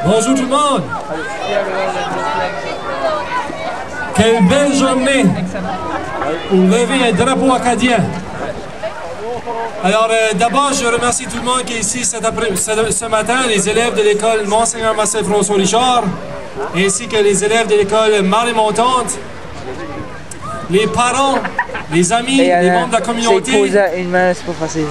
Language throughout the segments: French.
Bonjour tout le monde. Quelle belle journée pour lever un drapeau acadien. Alors d'abord, je remercie tout le monde qui est ici ce matin, les élèves de l'école Monseigneur Marcel François Richard, ainsi que les élèves de l'école Marie Montante, les parents, les amis, les membres de la communauté. Une main, c'est pas facile.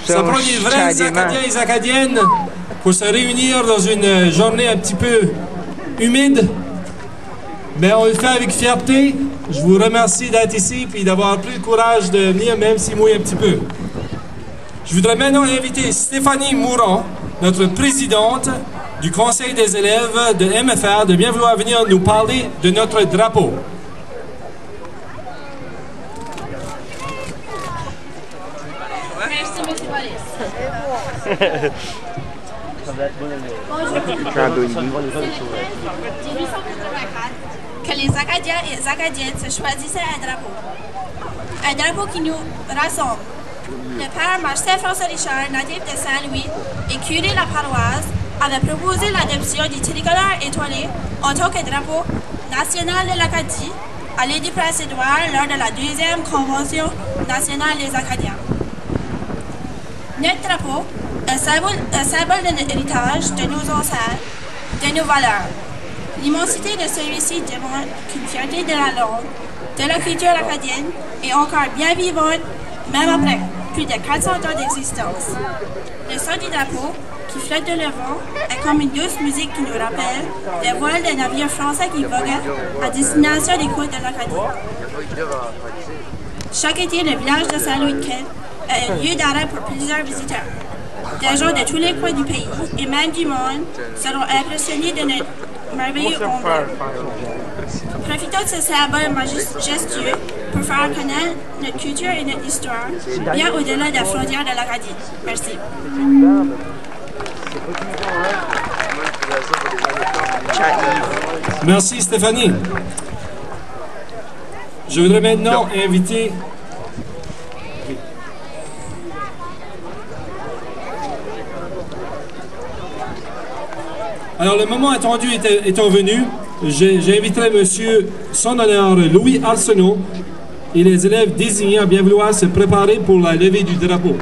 Ça prend des vrais Acadiens et Acadiennes pour se réunir dans une journée un petit peu humide. Mais on le fait avec fierté. Je vous remercie d'être ici et d'avoir pris le courage de venir, même s'il mouille un petit peu. Je voudrais maintenant inviter Stéphanie Mourant, notre présidente du Conseil des élèves de MFR, de bien vouloir venir nous parler de notre drapeau. Merci, M. Wallace. Que les Acadiens et les Acadiennes se choisissaient un drapeau. Un drapeau qui nous rassemble. Le père Marcel François Richard, natif de Saint-Louis et curé de la paroisse, avait proposé l'adoption du tricolore étoilé en tant que drapeau national de l'Acadie à l'Édit Prince-Édouard lors de la 2e Convention nationale des Acadiens. Notre drapeau est un symbole de notre héritage, de nos ancêtres, de nos valeurs. L'immensité de celui-ci démontre qu'une fierté de la langue, de la culture acadienne est encore bien vivante, même après plus de 400 ans d'existence. Le son du drapeau, qui flotte de le vent, est comme une douce musique qui nous rappelle les voiles des navires français qui voguaient à destination des côtes de l'Acadie. Chaque été, le village de Saint-Louis-de-Quête est un lieu d'arrêt pour plusieurs visiteurs. Des gens de tous les coins du pays et même du monde seront impressionnés de notre merveilleux ombre. Profitons de ce symbole majestueux pour faire connaître notre culture et notre histoire, bien au-delà des frontières de l'Acadie. Merci. Merci Stéphanie. Je voudrais maintenant inviter... Alors, le moment attendu étant venu, j'inviterai monsieur son honneur Louis Arsenault et les élèves désignés à bien vouloir se préparer pour la levée du drapeau.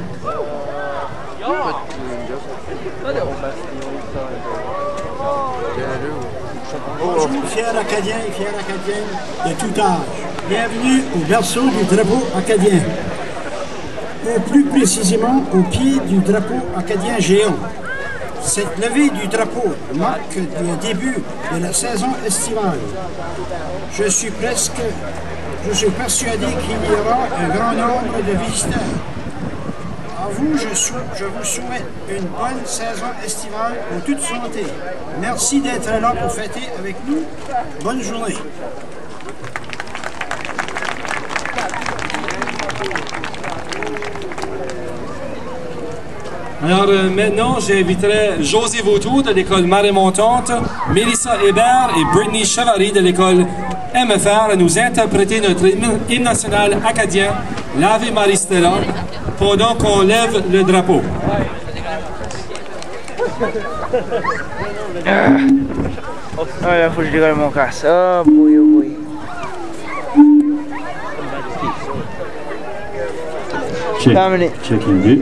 Bonjour, fiers Acadiens et fières Acadiennes de tout âge. Bienvenue au berceau du drapeau acadien. Ou plus précisément au pied du drapeau acadien géant. Cette levée du drapeau marque le début de la saison estivale. Je suis persuadé qu'il y aura un grand nombre de visiteurs. À vous, je vous souhaite une bonne saison estivale en toute santé. Merci d'être là pour fêter avec nous. Bonne journée. Alors maintenant, j'inviterai José Vautour de l'école Marie Montante, Mélissa Hébert et Brittany Chevary de l'école MFR à nous interpréter notre hymne national acadien, l'Ave Maria Stella, pendant qu'on lève le drapeau. Oh là, faut que je décolle mon casque. Oh boy, oh boy. Checking good.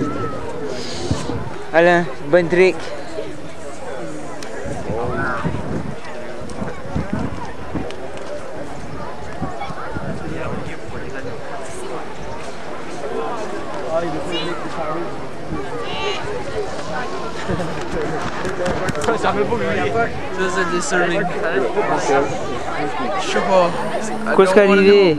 Alain, bon trick. Ça c'est disturbing. Je sais pas. Qu'est-ce qui est arrivé?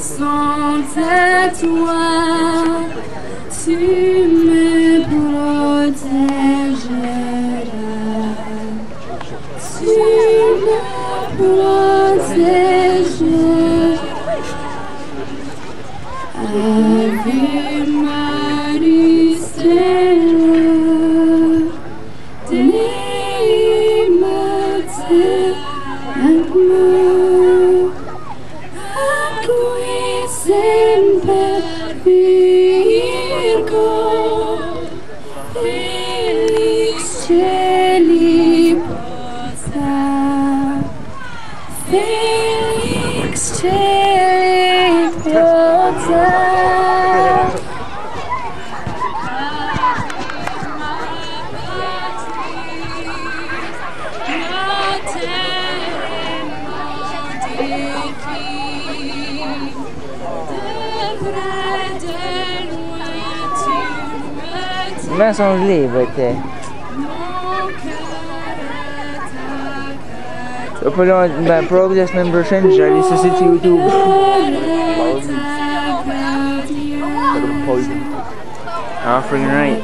sont à toi, tu me protégeras, tu me protégeras. Ave Maria, Dei mater amor, acqui semper Virgo, felix celi posa, felix celi posa. Mes sont gelés, peut-être. Pour le progress membership, j'ai laissé sur YouTube. Ah, freaking right.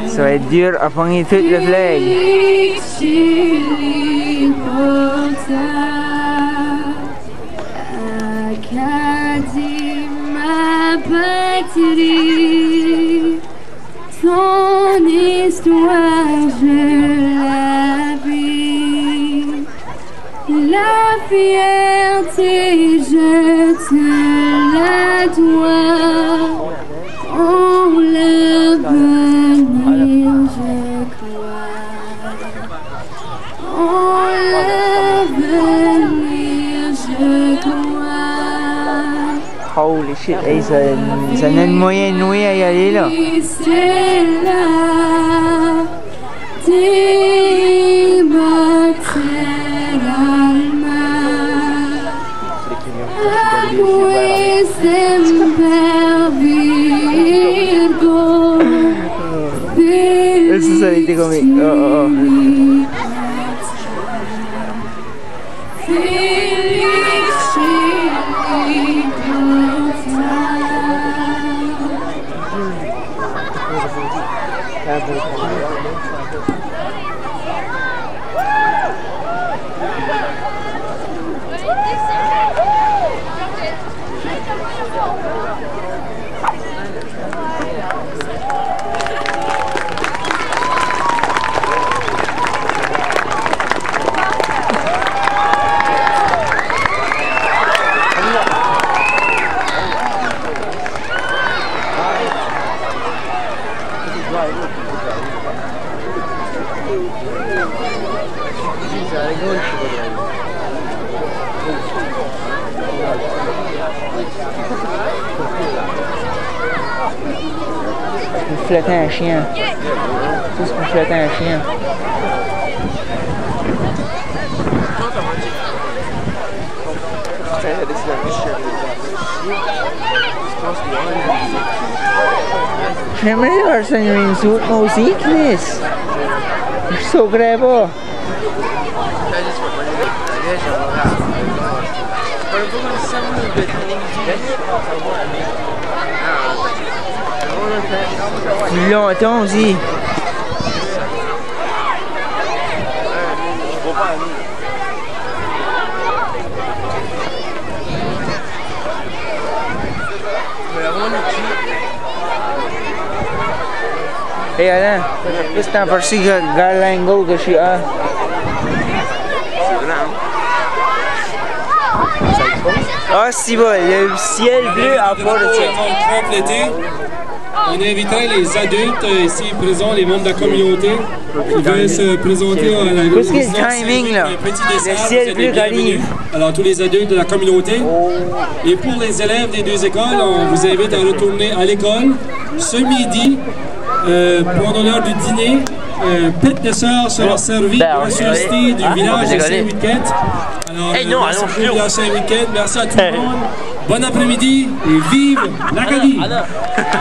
Ça va être dur à pogner toute le flag. Acadie ma patrie, ton histoire je la vis, la fierté je te la dois, en l'avenir je crois, en l'avenir je crois. Holy shit, hey, ça n'a une moyenne nouée à y aller là. Eso ça a été comique. Oh, oh, oh. Vous flottez un chien. Tout ce qu'on flottait un chien. J'aimerais voir ça une suit, moi aussi, Chris. Je suis so grave. Plus longtemps aussi. Hey Alain, c'est un parti Garlango que je suis à. Ah, c'est bon, le ciel bleu à bord de ça. On inviterait les adultes ici présents, les membres de la communauté, qui veulent se présenter à la résidence. Timing là, le ciel bleu arrive. Alors tous les adultes de la communauté. Et pour les élèves des deux écoles, on vous invite à retourner à l'école ce midi pour en honneur du dîner. Pet de sœur sera servi pour la société du village de Saint-Wicket. Alors, merci du village Saint-Wicket. Merci à tout le monde. Bon après-midi et vive l'Acadie!